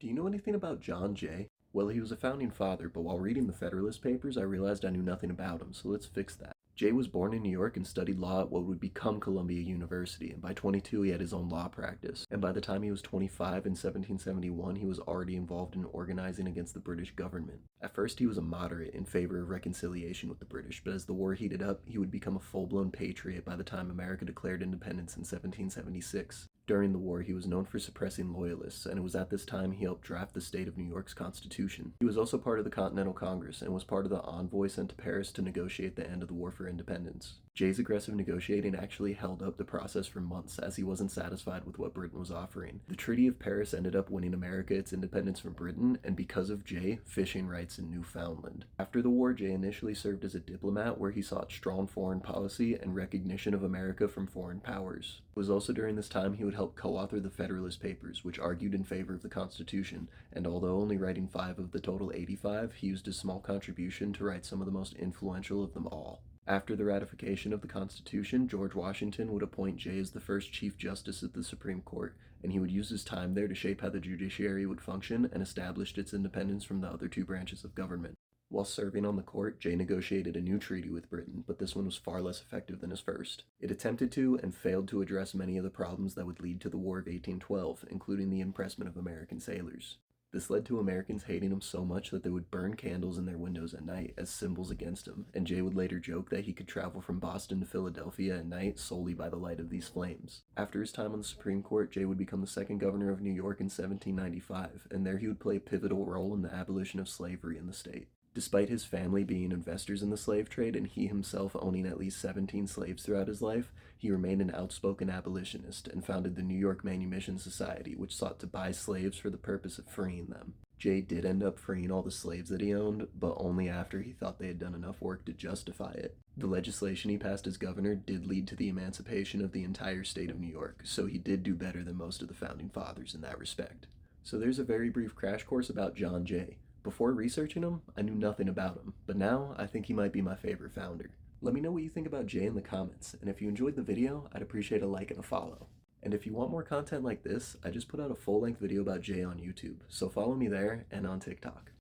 Do you know anything about John Jay? Well, he was a founding father, but while reading the Federalist Papers, I realized I knew nothing about him, so let's fix that. Jay was born in New York and studied law at what would become Columbia University, and by 22 he had his own law practice. And by the time he was 25 in 1771, he was already involved in organizing against the British government. At first he was a moderate in favor of reconciliation with the British, but as the war heated up, he would become a full-blown patriot by the time America declared independence in 1776. During the war, he was known for suppressing loyalists, and it was at this time he helped draft the state of New York's constitution. He was also part of the Continental Congress and was part of the envoy sent to Paris to negotiate the end of the war for independence. Jay's aggressive negotiating actually held up the process for months as he wasn't satisfied with what Britain was offering. The Treaty of Paris ended up winning America its independence from Britain, and because of Jay, fishing rights in Newfoundland. After the war, Jay initially served as a diplomat where he sought strong foreign policy and recognition of America from foreign powers. It was also during this time he would help co-author the Federalist Papers, which argued in favor of the Constitution, and although only writing 5 of the total 85, he used his small contribution to write some of the most influential of them all. After the ratification of the Constitution, George Washington would appoint Jay as the first Chief Justice of the Supreme Court, and he would use his time there to shape how the judiciary would function and established its independence from the other 2 branches of government. While serving on the court, Jay negotiated a new treaty with Britain, but this one was far less effective than his first. It attempted to and failed to address many of the problems that would lead to the War of 1812, including the impressment of American sailors. This led to Americans hating him so much that they would burn candles in their windows at night as symbols against him, and Jay would later joke that he could travel from Boston to Philadelphia at night solely by the light of these flames. After his time on the Supreme Court, Jay would become the 2nd governor of New York in 1795, and there he would play a pivotal role in the abolition of slavery in the state. Despite his family being investors in the slave trade and he himself owning at least 17 slaves throughout his life, he remained an outspoken abolitionist and founded the New York Manumission Society, which sought to buy slaves for the purpose of freeing them. Jay did end up freeing all the slaves that he owned, but only after he thought they had done enough work to justify it. The legislation he passed as governor did lead to the emancipation of the entire state of New York, so he did do better than most of the founding fathers in that respect. So there's a very brief crash course about John Jay. Before researching him, I knew nothing about him, but now I think he might be my favorite founder. Let me know what you think about Jay in the comments, and if you enjoyed the video, I'd appreciate a like and a follow. And if you want more content like this, I just put out a full-length video about Jay on YouTube, so follow me there and on TikTok.